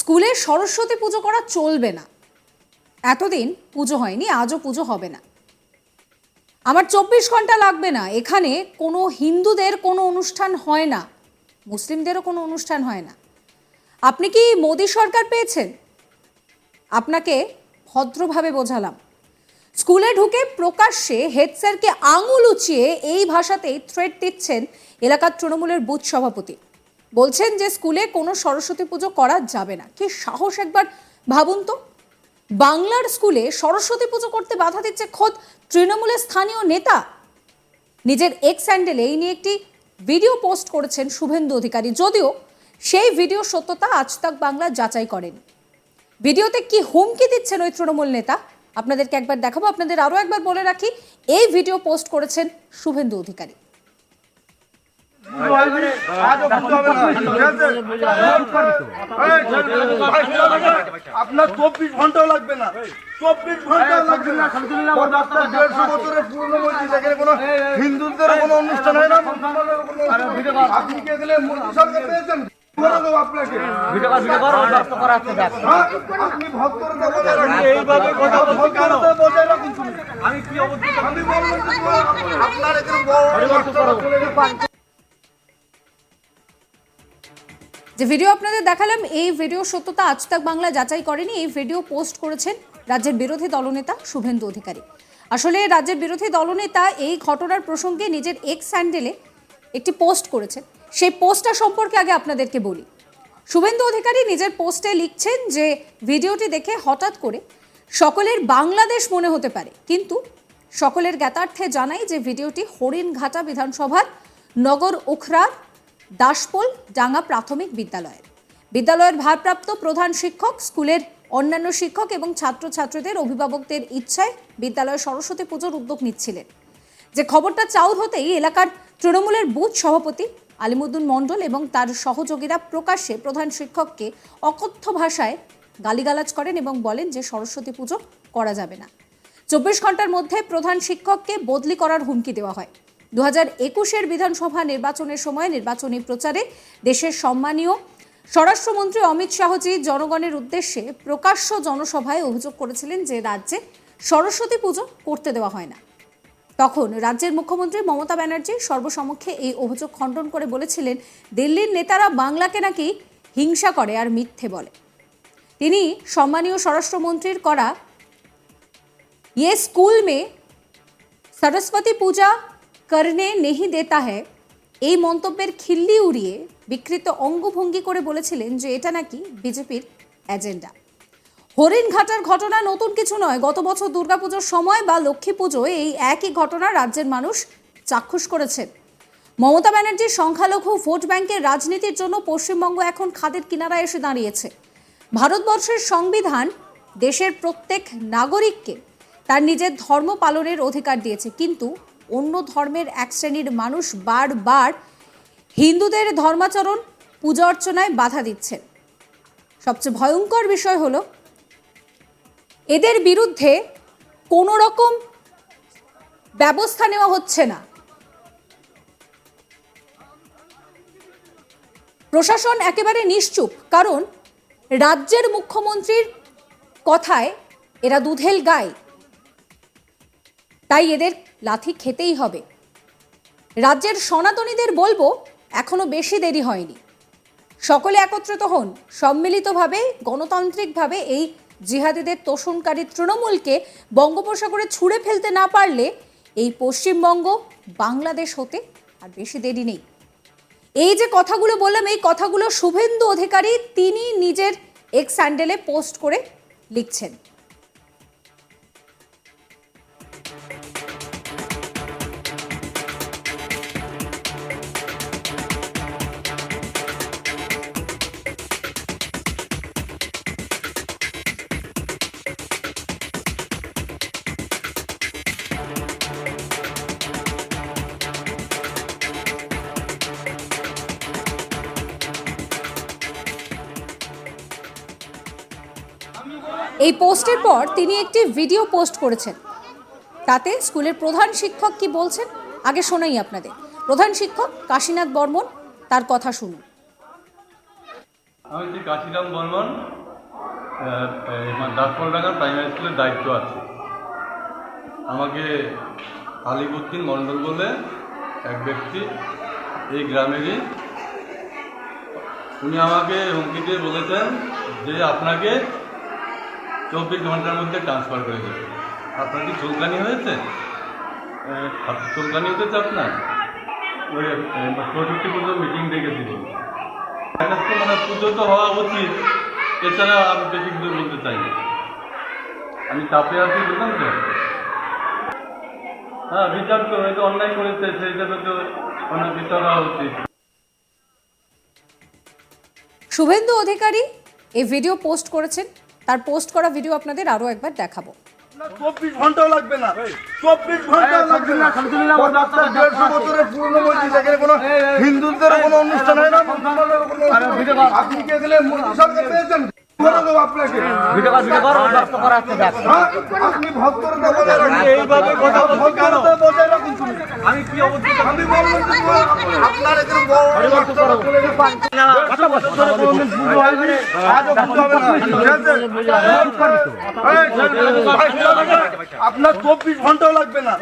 স্কুলে সরস্বতী পুজো করা চলবে না। এতদিন পুজো হয়নি, আজও পুজো হবে না। আমার 24 ঘন্টা লাগবে না। এখানে কোনো হিন্দুদের কোনো অনুষ্ঠান হয় না, মুসলিমদেরও কোনো অনুষ্ঠান হয় না। আপনি কি মোদী সরকার পেয়েছেন? আপনাকে ভদ্রভাবে বোঝালাম। স্কুলে ঢুকে প্রকাশ্যে হেড স্যারকে আঙুল উঁচিয়ে এই ভাষাতেই থ্রেট দিচ্ছেন এলাকার তৃণমূলের বুথ সভাপতি। বলছেন যে স্কুলে কোনো সরস্বতী পুজো করা যাবে না। কি সাহস একবার ভাবুন তো। বাংলার স্কুলে সরস্বতী পুজো করতে বাধা দিচ্ছে খোদ তৃণমূলের স্থানীয় নেতা। নিজের এক্স হ্যান্ডেলে এই নিয়ে একটি ভিডিও পোস্ট করেছেন শুভেন্দু অধিকারী, যদিও সেই ভিডিও সত্যতা আজ তাক বাংলা যাচাই করেনি। ভিডিওতে কি হুমকি দিচ্ছেন ওই তৃণমূল নেতা আপনাদেরকে একবার দেখাবো। আপনাদের আরো একবার বলে রাখি, এই ভিডিও পোস্ট করেছেন শুভেন্দু অধিকারী। আপনার 24 ঘন্টাও লাগবে না, 24 ঘন্টাও লাগবে না। 150 বছরের পুরনো মসজিদ, এখানে কোনো হিন্দুদের কোনো অনুষ্ঠান হয় না। আপনি কে দিলে মোদী সরকার পেয়েছেন? এইভাবে কথা বলতে কেন? আমি কি আমি বললাম আপনার এখানে যে ভিডিও আপনাদের দেখালাম, এই ভিডিও সত্যতা আজ তাক বাংলা যাচাই করেনি। এই ভিডিও পোস্ট করেছেন রাজ্যের বিরোধী দলনেতা শুভেন্দু অধিকারী। আসলে রাজ্যের বিরোধী দলনেতা এই ঘটনার প্রসঙ্গে নিজের এক্স হ্যান্ডেলে একটি পোস্ট করেছেন। সেই পোস্টটা সম্পর্কে আগে আপনাদেরকে বলি। শুভেন্দু অধিকারী নিজের পোস্টে লিখছেন যে ভিডিওটি দেখে হঠাৎ করে সকলের বাংলাদেশ মনে হতে পারে, কিন্তু সকলের জ্ঞাতার্থে জানাই যে ভিডিওটি হরিণঘাটা বিধানসভার নগর উখরার দাসপোল ডাঙ্গা প্রাথমিক বিদ্যালয়ের ভারপ্রাপ্ত প্রধান শিক্ষক, স্কুলের অন্যান্য শিক্ষক এবং ছাত্রছাত্রীদের অভিভাবকদের ইচ্ছায় বিদ্যালয়ে সরস্বতী পুজোর উদ্যোগ নিচ্ছিলেন। যে খবরটা চাউর হতেই এলাকার তৃণমূলের বুথ সভাপতি আলিমুদ্দিন মণ্ডল এবং তার সহযোগীরা প্রকাশ্যে প্রধান শিক্ষককে অকথ্য ভাষায় গালিগালাজ করেন এবং বলেন যে সরস্বতী পুজো করা যাবে না। 24 ঘন্টার মধ্যে প্রধান শিক্ষককে বদলি করার হুমকি দেওয়া হয়। 2021-এর বিধানসভা নির্বাচনের সময় নির্বাচনী প্রচারে দেশের সম্মানীয় স্বরাষ্ট্রমন্ত্রী অমিত শাহজি জনগণের উদ্দেশ্যে প্রকাশ্য জনসভায় অভিযোগ করেছিলেন যে রাজ্যে সরস্বতী পুজো করতে দেওয়া হয় না। তখন রাজ্যের মুখ্যমন্ত্রী মমতা ব্যানার্জি সর্বসমক্ষে এই অভিযোগ খণ্ডন করে বলেছিলেন দিল্লির নেতারা বাংলাকে নাকি হিংসা করে আর মিথ্যে বলে। তিনি সম্মানীয় স্বরাষ্ট্রমন্ত্রীর করা ये स्कूल में सरस्वती पूजा करने नहीं देता है এই মন্তব্যের খিল্লি উড়িয়ে বিকৃত অঙ্গভঙ্গি করে বলেছিলেন যে এটা নাকি বিজেপির এজেন্ডা। হরিণঘাটার ঘটনা নতুন কিছু নয়। গত বছর দুর্গাপুজোর সময় বা লক্ষ্মী পুজোয় এই একই ঘটনা রাজ্যের মানুষ চাক্ষুষ করেছেন। মমতা ব্যানার্জির সংখ্যালঘু ভোট ব্যাংকের রাজনীতির জন্য পশ্চিমবঙ্গ এখন খাদের কিনারায় এসে দাঁড়িয়েছে। ভারতবর্ষের সংবিধান দেশের প্রত্যেক নাগরিককে তার নিজের ধর্ম পালনের অধিকার দিয়েছে, কিন্তু অন্য ধর্মের এক শ্রেণীর মানুষ বারবার হিন্দুদের ধর্মাচরণ পূজা অর্চনায় বাধা দিচ্ছেন। সবচেয়ে ভয়ঙ্কর বিষয় হলো এদের বিরুদ্ধে কোনো রকম ব্যবস্থা নেওয়া হচ্ছে না। প্রশাসন একেবারে নিশ্চুপ, কারণ রাজ্যের মুখ্যমন্ত্রীর কথায় এরা দুধেল গায়, তাই এদের লাথি খেতেই হবে। রাজ্যের সনাতনীদের বলবো এখনো বেশি দেরি হয়নি। সকলে একত্রিত হন, সম্মিলিতভাবে গণতান্ত্রিকভাবে এই জিহাদিদের তোষণকারী তৃণমূলকে বঙ্গোপসাগরে ছুঁড়ে ফেলতে না পারলে এই পশ্চিমবঙ্গ বাংলাদেশ হতে আর বেশি দেরি নেই। এই যে কথাগুলো বললাম, এই কথাগুলো শুভেন্দু অধিকারী তিনি নিজের এক্স হ্যান্ডেলে পোস্ট করে লিখছেন। এই পোস্টের পর তিনি একটি ভিডিও পোস্ট করেছেন। তাতে স্কুলের প্রধান শিক্ষক কি বলছেন আগে শোনাই আপনাদের। প্রধান শিক্ষক কাশীনাথ বর্মন, তার কথা শুনুন। আমি কাশীরাম বর্মন, দাসপলডাঙ্গা প্রাইমারি স্কুলের দায়িত্ব আছে। আমাকে আলিবুদ্দিন মণ্ডল বলে এক ব্যক্তি, এই গ্রামেরই, উনি আমাকে হুমকি দিয়ে বলেছেন যে আপনাকে 24 ঘন্টার মধ্যে ট্রান্সফার করে দেবে। আপনার কি চুলকানি হয়েছে? চুলকানি হতেছে আপনার? ওই 450 পুজো মিটিং ডেকেছিল। মানে পুজো তো হওয়া উচিত, এছাড়া আমি বেশি কিছু বলতে চাই না। আমি চাপে আছি, বুঝলাম তো। হ্যাঁ, বিচার তো হয়তো অন্যায় করেছে, সেই হিসাবে তো অনেক বিচার হওয়া উচিত। শুভেন্দু অধিকারী এই ভিডিও পোস্ট করেছেন, তার পোস্ট করা ভিডিও আপনাদের আরো একবার দেখাবো। 24 ঘন্টাও লাগবে না, 24 ঘন্টাও লাগবে না। 150 বছরের পুরনো মসজিদ, এখানে কোনো হিন্দুদের কোনো অনুষ্ঠান হয় না। আপনি কি এখানে মোদী সরকার পেয়েছেন? আপনাকে আপনি ভক্তরতা বজায় রাখুন। এইভাবে কথা বলছেন কেন? বজায় রাখুন। আমি কি অবস্থা? আমি বললাম আপনার এখানে আপনার 24 ঘন্টাও লাগবে না,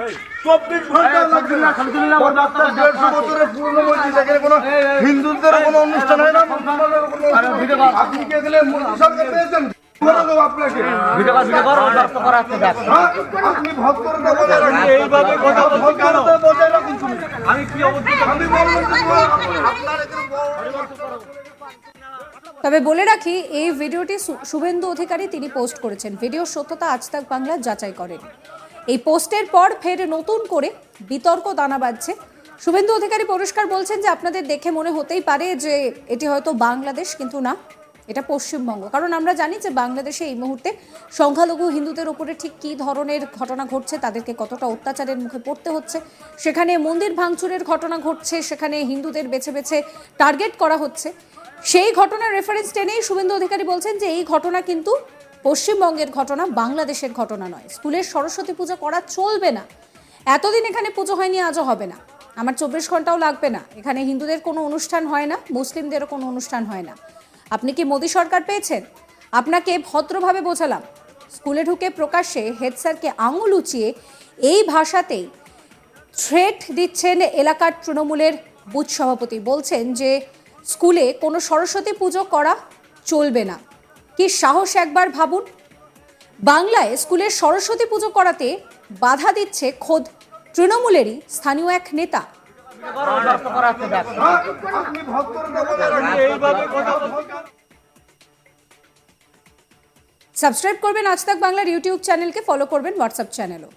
24 ঘন্টাও লাগবে না। 150 বছরের পুরনো মসজিদ, এখানে কোনো হিন্দুদের কোনো অনুষ্ঠান হয় না। আপনি কি এখানে মোদী সরকার পেয়েছেন? আপনাকে আপনি ভক্তরতা বজায় রাখুন। এইভাবে কথা বলছেন কেন? বজায় রাখুন। আমি কি অবস্থা? আমি বললাম আপনার এখানে। তবে বলে রাখি, এই ভিডিওটি শুভেন্দু অধিকারী তিনি পোস্ট করেছেন। ভিডিওর সত্যতা আজ তাক বাংলা যাচাই করেন। এই পোস্টের পর ফের নতুন করে বিতর্ক দানা বাঁধছে। শুভেন্দু অধিকারী পরিষ্কার বলছেন যে আপনাদের দেখে মনে হতেই পারে যে এটি হয়তো বাংলাদেশ, কিন্তু না, এটা পশ্চিমবঙ্গ। কারণ আমরা জানি যে বাংলাদেশে এই মুহূর্তে সংখ্যালঘু হিন্দুদের উপরে ঠিক কী ধরনের ঘটনা ঘটছে, তাদেরকে কতটা অত্যাচারের মুখে পড়তে হচ্ছে। সেখানে মন্দির ভাঙচুরের ঘটনা ঘটছে, সেখানে হিন্দুদের বেছে বেছে টার্গেট করা হচ্ছে। সেই ঘটনার রেফারেন্স টেনেই শুভেন্দু অধিকারী বলছেন যে এই ঘটনা কিন্তু পশ্চিমবঙ্গের ঘটনা, বাংলাদেশের ঘটনা নয়। স্কুলের সরস্বতী পুজো করা চলবে না। এতদিন এখানে পুজো হয়নি, আজও হবে না। আমার 24 ঘন্টাও লাগবে না। এখানে হিন্দুদের কোনো অনুষ্ঠান হয় না, মুসলিমদেরও কোনো অনুষ্ঠান হয় না। আপনি কি মোদী সরকার পেয়েছেন? আপনাকে ভদ্রভাবে বোঝালাম। স্কুলে ঢুকে প্রকাশ্যে হেড স্যারকে আঙুল উঁচিয়ে এই ভাষাতেই থ্রেট দিচ্ছেন এলাকার তৃণমূলের বুথ সভাপতি। বলছেন যে স্কুলে কোনো সরস্বতী পুজো করা চলবে না। কি সাহস, একবার ভাবুন। বাংলায় স্কুলের সরস্বতী পুজো করাতে বাধা দিচ্ছে খোদ তৃণমূলেরই স্থানীয় এক নেতা। সাবস্ক্রাইব করবেন আজ তাক বাংলার ইউটিউব চ্যানেলকে, ফলো করবেন হোয়াটসঅ্যাপ চ্যানেলও।